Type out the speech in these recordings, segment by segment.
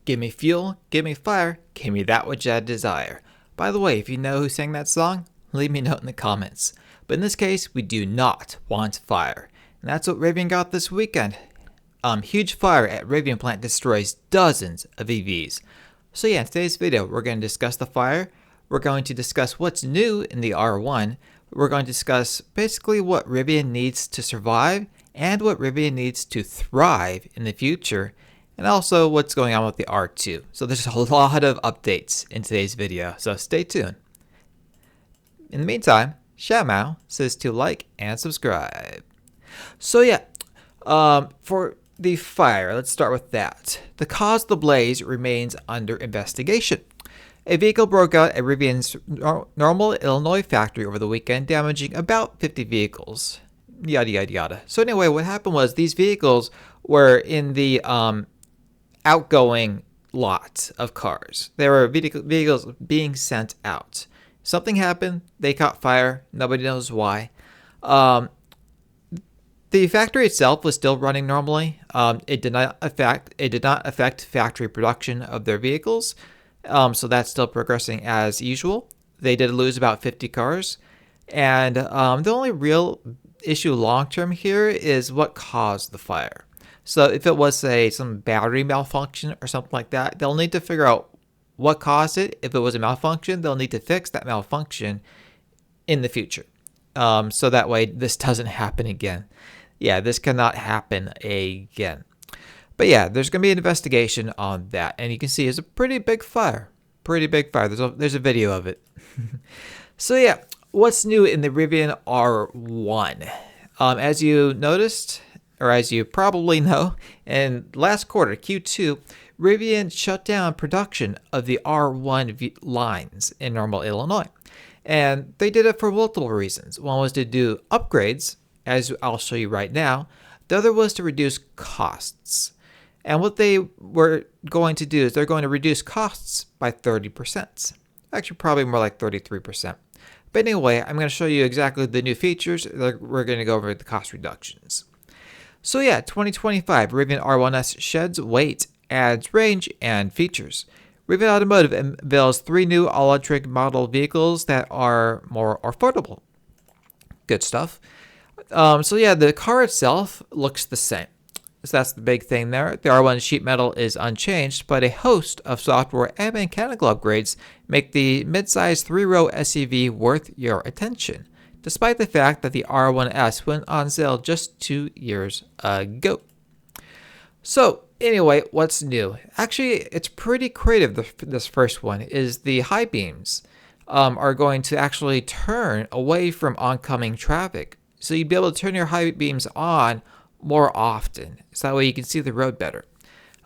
Give me fuel, give me fire, give me that which I desire. By the way, if you know who sang that song, leave me a note in the comments. But in this case, we do not want fire. And that's what Rivian got this weekend. Huge fire at Rivian plant destroys dozens of EVs. So yeah, in today's video, we're going to discuss the fire. We're going to discuss what's new in the R1. We're going to discuss basically what Rivian needs to survive and what Rivian needs to thrive in the future. And also what's going on with the R2. So there's a lot of updates in today's video, so stay tuned. In the meantime, Xiaomao says to like and subscribe. So yeah, for the fire, let's start with that. The cause of the blaze remains under investigation. A vehicle broke out at Rivian's Normal, Illinois factory over the weekend, damaging about 50 vehicles. Yada yada yada. So anyway, what happened was these vehicles were in the outgoing lot of cars. There were vehicles being sent out. Something happened. They caught fire. Nobody knows why. The factory itself was still running normally. It did not affect factory production of their vehicles. So that's still progressing as usual. They did lose about 50 cars. And the only real issue long term here is what caused the fire. So if it was, say, some battery malfunction or something like that, they'll need to figure out what caused it. If it was a malfunction, they'll need to fix that malfunction in the future. So that way this doesn't happen again. Yeah, this cannot happen again. But yeah, there's going to be an investigation on that. And you can see it's a pretty big fire. Pretty big fire. There's a video of it. So yeah, what's new in the Rivian R1? As you noticed, or as you probably know, in last quarter, Q2, Rivian shut down production of the R1 lines in Normal, Illinois. And they did it for multiple reasons. One was to do upgrades, as I'll show you right now. The other was to reduce costs. And what they were going to do is they're going to reduce costs by 30%. Actually, probably more like 33%. But anyway, I'm going to show you exactly the new features. We're going to go over the cost reductions. So yeah, 2025, Rivian R1S sheds weight, adds range, and features. Rivian Automotive unveils 3 new all-electric model vehicles that are more affordable. Good stuff. So yeah, the car itself looks the same. So that's the big thing there. The R1 sheet metal is unchanged, but a host of software and mechanical upgrades make the midsize 3-row SUV worth your attention, despite the fact that the R1S went on sale just 2 years ago. So anyway, what's new? Actually, it's pretty creative. This first one is the high beams are going to actually turn away from oncoming traffic. So you'd be able to turn your high beams on more often. So that way you can see the road better.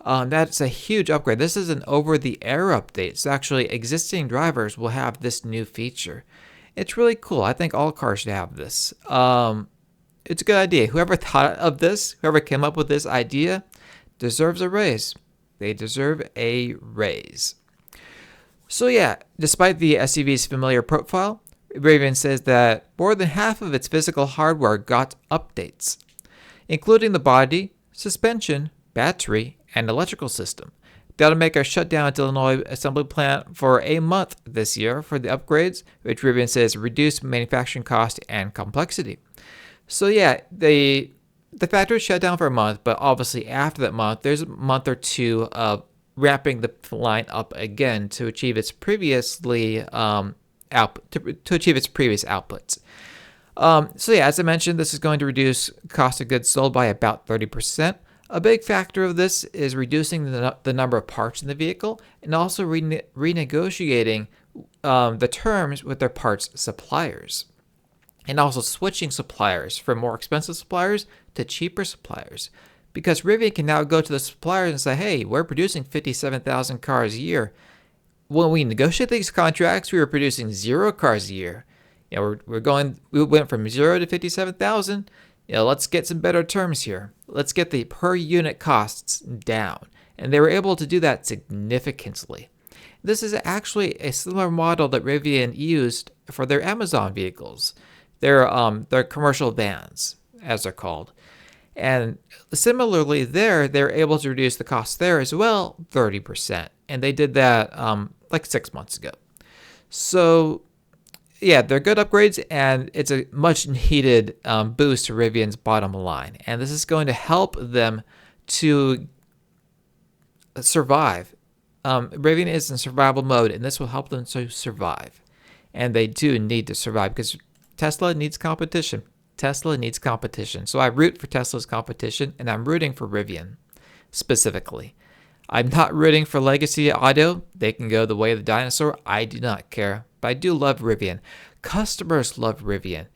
That's a huge upgrade. This is an over-the-air update. So actually existing drivers will have this new feature. It's really cool. I think all cars should have this. It's a good idea. Whoever thought of this, whoever came up with this idea, deserves a raise. They deserve a raise. So yeah, despite the SUV's familiar profile, Rivian says that more than half of its physical hardware got updates, including the body, suspension, battery, and electrical system. The automaker shut down its Illinois assembly plant for a month this year for the upgrades, which Rivian says reduced manufacturing cost and complexity. So yeah, the factory shut down for a month, but obviously after that month, there's a month or two of ramping the line up again to achieve its previously to achieve its previous outputs. So yeah, as I mentioned, this is going to reduce cost of goods sold by about 30%. A big factor of this is reducing the number of parts in the vehicle and also renegotiating the terms with their parts suppliers. And also switching suppliers from more expensive suppliers to cheaper suppliers. Because Rivian can now go to the suppliers and say, hey, we're producing 57,000 cars a year. When we negotiate these contracts, we were producing 0 cars a year. You know, we went from 0 to 57,000. You know, let's get some better terms here. Let's get the per unit costs down. And they were able to do that significantly. This is actually a similar model that Rivian used for their Amazon vehicles. Their commercial vans, as they're called. And similarly they're able to reduce the cost there as well, 30%. And they did that like 6 months ago. So yeah, they're good upgrades, and it's a much needed boost to Rivian's bottom line. And this is going to help them to survive. Rivian is in survival mode, and this will help them to survive. And they do need to survive because Tesla needs competition. Tesla needs competition. So I root for Tesla's competition, and I'm rooting for Rivian specifically. I'm not rooting for Legacy Auto. They can go the way of the dinosaur. I do not care. But I do love Rivian. Customers love Rivian.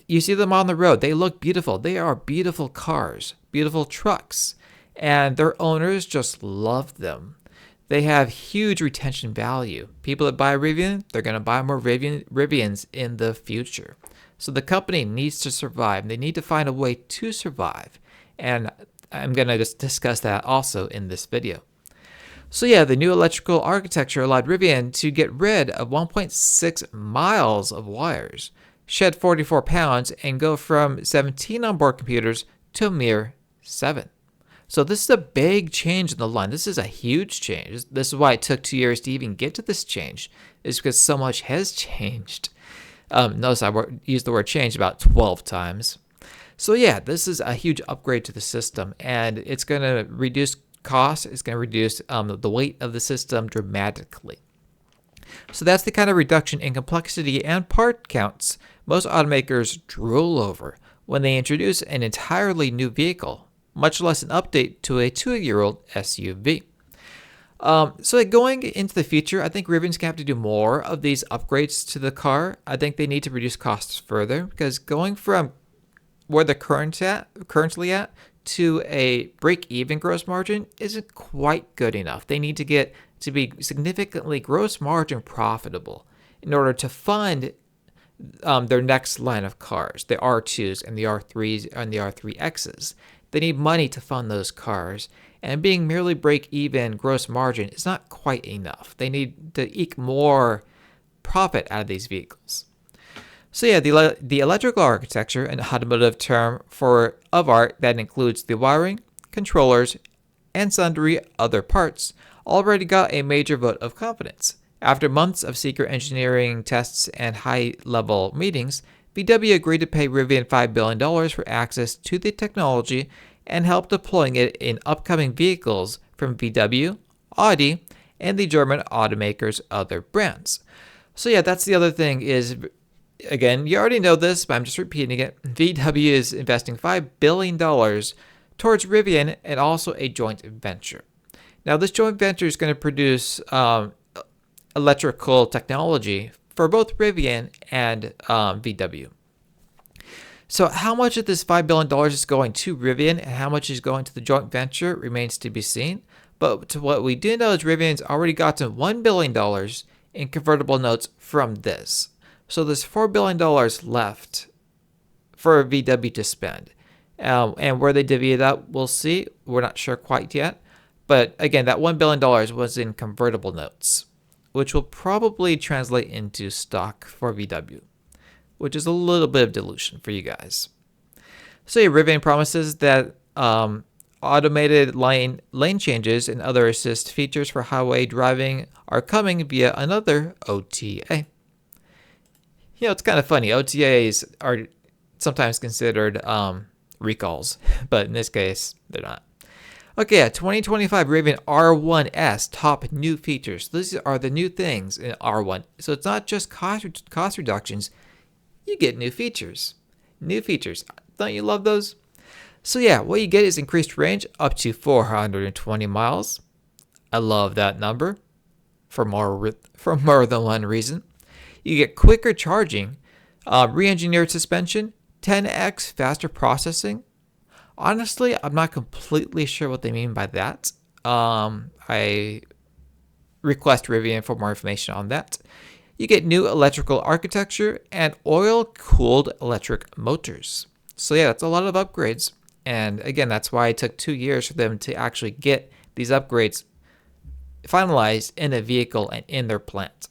You see them on the road. They look beautiful. They are beautiful cars, beautiful trucks. And their owners just love them. They have huge retention value. People that buy Rivian, they're going to buy more Rivians in the future. So the company needs to survive. They need to find a way to survive. And I'm going to just discuss that also in this video. So yeah, the new electrical architecture allowed Rivian to get rid of 1.6 miles of wires, shed 44 pounds, and go from 17 onboard computers to a mere 7. So this is a big change in the line. This is a huge change. This is why it took 2 years to even get to this change, is because so much has changed. Notice I used the word change about 12 times. So yeah, this is a huge upgrade to the system, and it's going to reduce cost. It's going to reduce the weight of the system dramatically. So that's the kind of reduction in complexity and part counts most automakers drool over when they introduce an entirely new vehicle, much less an update to a 2-year-old SUV. So going into the future, I think Rivian's going to have to do more of these upgrades to the car. I think they need to reduce costs further, because going from where they're currently at to a break-even gross margin isn't quite good enough. They need to get to be significantly gross margin profitable in order to fund their next line of cars, the R2s and the R3s and the R3Xs. They need money to fund those cars, and being merely break-even gross margin is not quite enough. They need to eke more profit out of these vehicles. So yeah, the electrical architecture, an automotive term of art that includes the wiring, controllers, and sundry other parts, already got a major vote of confidence. After months of secret engineering tests and high-level meetings, VW agreed to pay Rivian $5 billion for access to the technology and help deploying it in upcoming vehicles from VW, Audi, and the German automaker's other brands. So yeah, that's the other thing is, again, you already know this, but I'm just repeating it. VW is investing $5 billion towards Rivian and also a joint venture. Now, this joint venture is going to produce electrical technology for both Rivian and VW. So how much of this $5 billion is going to Rivian and how much is going to the joint venture remains to be seen. But what we do know is Rivian's already gotten $1 billion in convertible notes from this. So there's $4 billion left for VW to spend. And where they divvy it up, we'll see. We're not sure quite yet. But again, that $1 billion was in convertible notes, which will probably translate into stock for VW, which is a little bit of dilution for you guys. So yeah, Rivian promises that automated lane changes and other assist features for highway driving are coming via another OTA. You know, it's kind of funny. OTAs are sometimes considered recalls, but in this case, they're not. Okay, yeah, 2025 Rivian R1S top new features. These are the new things in R1. So it's not just cost reductions. You get new features. New features. Don't you love those? So yeah, what you get is increased range up to 420 miles. I love that number for more than one reason. You get quicker charging, re-engineered suspension, 10x faster processing. Honestly, I'm not completely sure what they mean by that. I request Rivian for more information on that. You get new electrical architecture and oil-cooled electric motors. So yeah, that's a lot of upgrades. And again, that's why it took 2 years for them to actually get these upgrades finalized in a vehicle and in their plant.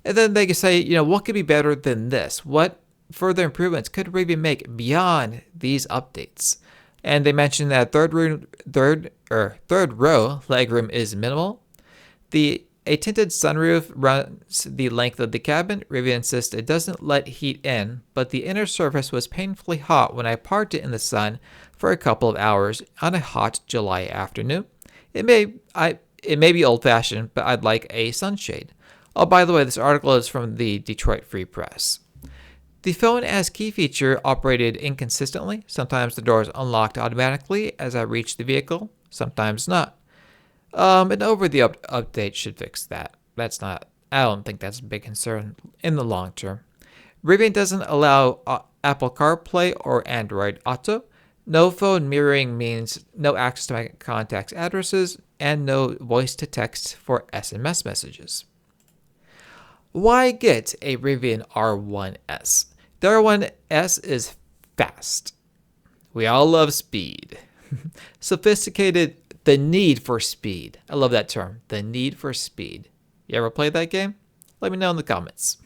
And then they can say, you know, what could be better than this? What further improvements could Rivian make beyond these updates? And they mentioned that third row legroom is minimal. A tinted sunroof runs the length of the cabin. Rivian insists it doesn't let heat in, but the inner surface was painfully hot when I parked it in the sun for a couple of hours on a hot July afternoon. It may be old-fashioned, but I'd like a sunshade. Oh, by the way, this article is from the Detroit Free Press. The phone as key feature operated inconsistently. Sometimes the doors unlocked automatically as I reached the vehicle, sometimes not. An over-the-up update should fix that. I don't think that's a big concern in the long term. Rivian doesn't allow Apple CarPlay or Android Auto. No phone mirroring means no access to my contacts' addresses and no voice-to-text for SMS messages. Why get a Rivian R1S? The R1S is fast. We all love speed. Sophisticated, the need for speed. I love that term, the need for speed. You ever played that game? Let me know in the comments.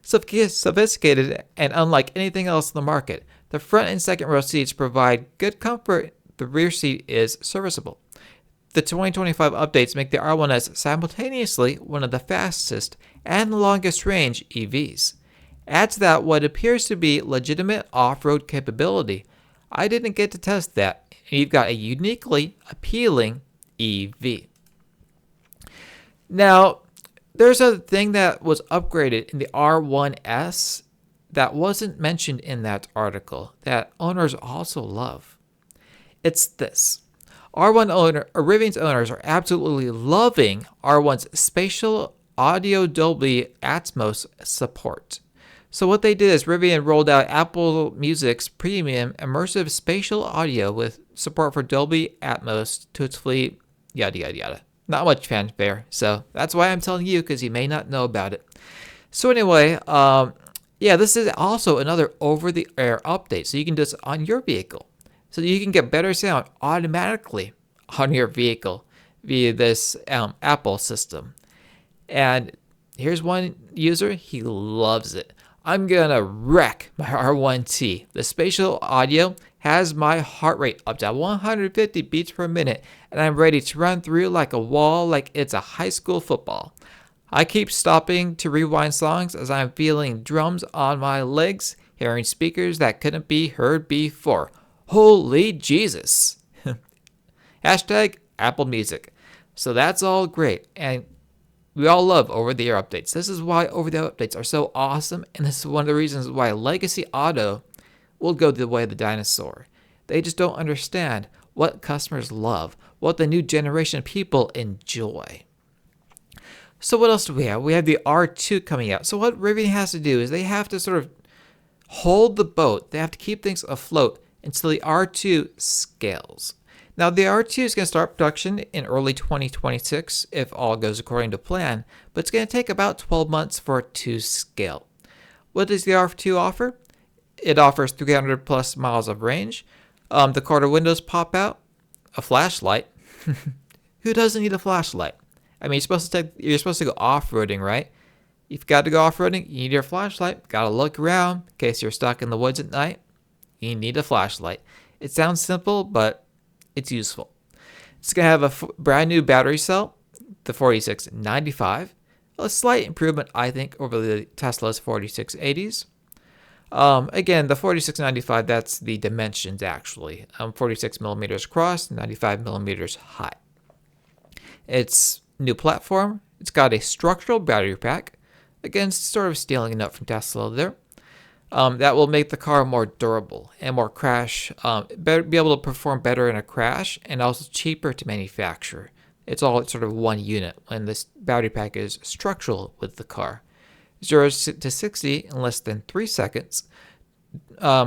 Sophisticated and unlike anything else in the market. The front and second row seats provide good comfort. The rear seat is serviceable. The 2025 updates make the R1S simultaneously one of the fastest and longest range EVs. Add to that what appears to be legitimate off-road capability. I didn't get to test that, and you've got a uniquely appealing EV. Now, there's a thing that was upgraded in the R1S that wasn't mentioned in that article that owners also love. It's this. Rivian's owners are absolutely loving R1's spatial audio Dolby Atmos support. So what they did is Rivian rolled out Apple Music's premium immersive spatial audio with support for Dolby Atmos to its fleet, yada yada yada. Not much fanfare, so that's why I'm telling you, because you may not know about it. So anyway, this is also another over-the-air update, so you can do this on your vehicle. So you can get better sound automatically on your vehicle via this Apple system. And here's one user, he loves it. I'm gonna wreck my R1T. The spatial audio has my heart rate up to 150 beats per minute, and I'm ready to run through like a wall like it's a high school football. I keep stopping to rewind songs as I'm feeling drums on my legs, hearing speakers that couldn't be heard before. Holy Jesus. Hashtag Apple Music. So that's all great, and we all love over-the-air updates. This is why over-the-air updates are so awesome, and this is one of the reasons why legacy auto will go the way of the dinosaur. They just don't understand what customers love, what the new generation of people enjoy. So what else do we have? We have the R2 coming out. So what Rivian has to do is they have to sort of hold the boat. They have to keep things afloat until the R2 scales. Now, the R2 is going to start production in early 2026 if all goes according to plan, but it's going to take about 12 months for it to scale. What does the R2 offer? It offers 300 plus miles of range. The quarter windows pop out. A flashlight. Who doesn't need a flashlight? I mean, you're supposed to go off-roading, right? You've got to go off-roading, you need your flashlight. Got to look around in case you're stuck in the woods at night. You need a flashlight. It sounds simple, but it's useful. It's going to have a brand new battery cell, the 4695. A slight improvement, I think, over the Tesla's 4680s. Again, the 4695, that's the dimensions actually. 46 millimeters across, 95 millimeters high. It's new platform. It's got a structural battery pack. Again, sort of stealing a note from Tesla there. That will make the car more durable and more crash, be able to perform better in a crash, and also cheaper to manufacture. It's all sort of one unit when this battery pack is structural with the car. 0 to 60 in less than 3 seconds.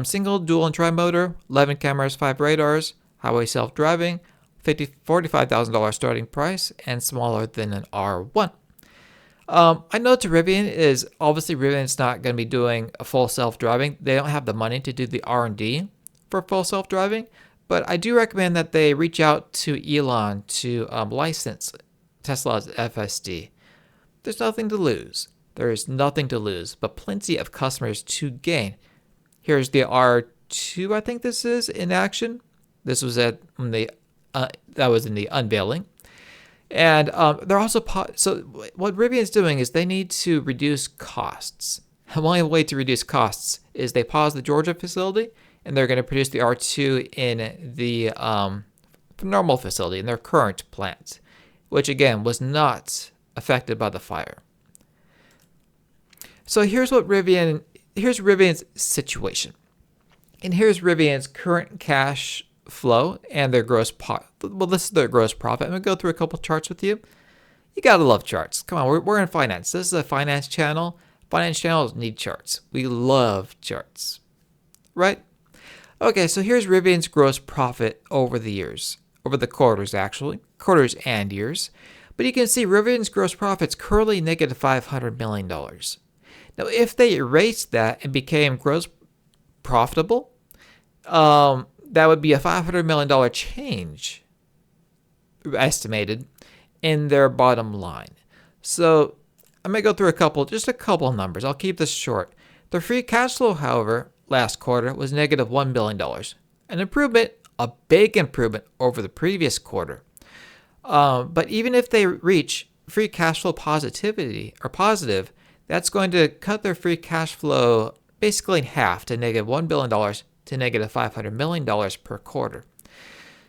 Single, dual, and tri-motor, 11 cameras, 5 radars, highway self-driving, $45,000 starting price, and smaller than an R1. I know to Rivian is obviously Rivian's not going to be doing a full self-driving. They don't have the money to do the R&D for full self-driving, but I do recommend that they reach out to Elon to license Tesla's FSD. There's nothing to lose. There is nothing to lose, but plenty of customers to gain. Here's the R2, I think this is, in action. This was that was in the unveiling. And they're also, so what Rivian's doing is they need to reduce costs. The only way to reduce costs is they pause the Georgia facility, and they're going to produce the R2 in the normal facility, in their current plant, which again was not affected by the fire. So here's Rivian's situation. And here's Rivian's current cash flow and their gross profit. Well, this is their gross profit. I'm going to go through a couple charts with you. You got to love charts. Come on, we're in finance. This is a finance channel. Finance channels need charts. We love charts, right? Okay, so here's Rivian's gross profit over the years, over the quarters actually, quarters and years. But you can see Rivian's gross profit's currently negative $500 million. Now, if they erased that and became gross profitable, that would be a $500 million change estimated in their bottom line. So I'm going to go through just a couple of numbers. I'll keep this short. The free cash flow, however, last quarter was negative $1 billion. An improvement, a big improvement over the previous quarter. But even if they reach free cash flow positivity or positive, that's going to cut their free cash flow basically in half to negative $1 billion to negative $500 million per quarter.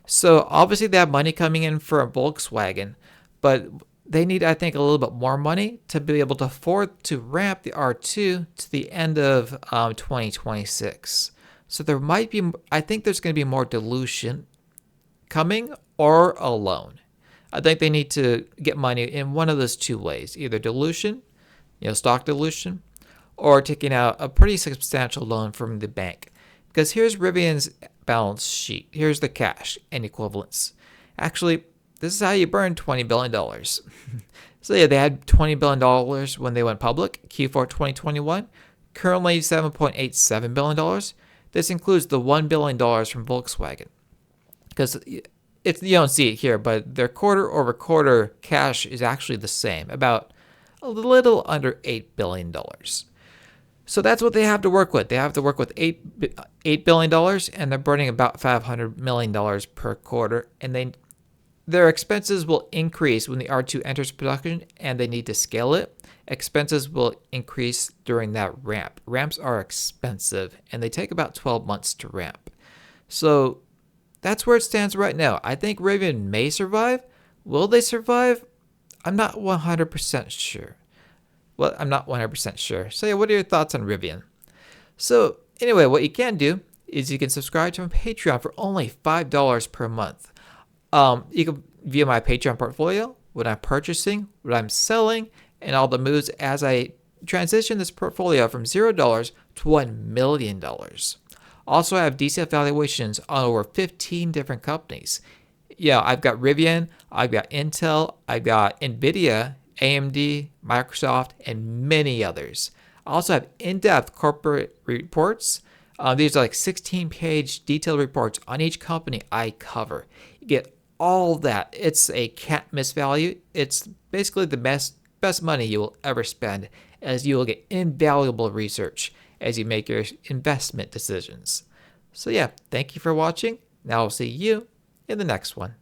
So obviously they have money coming in from Volkswagen, but they need, I think, a little bit more money to be able to afford to ramp the R2 to the end of 2026. So there might be, I think there's going to be more dilution coming or a loan. I think they need to get money in one of those two ways, either dilution, stock dilution, or taking out a pretty substantial loan from the bank. Because here's Rivian's balance sheet. Here's the cash and equivalents. Actually, this is how you burn $20 billion. So yeah, they had $20 billion when they went public, Q4 2021. Currently $7.87 billion. This includes the $1 billion from Volkswagen. Because you don't see it here, but their quarter-over-quarter cash is actually the same, about a little under $8 billion. So that's what they have to work with. They have to work with $8 billion, and they're burning about $500 million per quarter. And their expenses will increase when the R2 enters production, and they need to scale it. Expenses will increase during that ramp. Ramps are expensive, and they take about 12 months to ramp. So that's where it stands right now. I think Rivian may survive. Will they survive? I'm not 100% sure. Well, I'm not 100% sure. So yeah, what are your thoughts on Rivian? So anyway, what you can do is you can subscribe to my Patreon for only $5 per month. You can view my Patreon portfolio, what I'm purchasing, what I'm selling, and all the moves as I transition this portfolio from $0 to $1 million. Also, I have decent valuations on over 15 different companies. Yeah, I've got Rivian, I've got Intel, I've got NVIDIA, AMD, Microsoft, and many others. I also have in-depth corporate reports. These are like 16-page detailed reports on each company I cover. You get all that. It's a can't miss value. It's basically the best money you will ever spend, as you will get invaluable research as you make your investment decisions. So yeah, thank you for watching. Now I'll see you in the next one.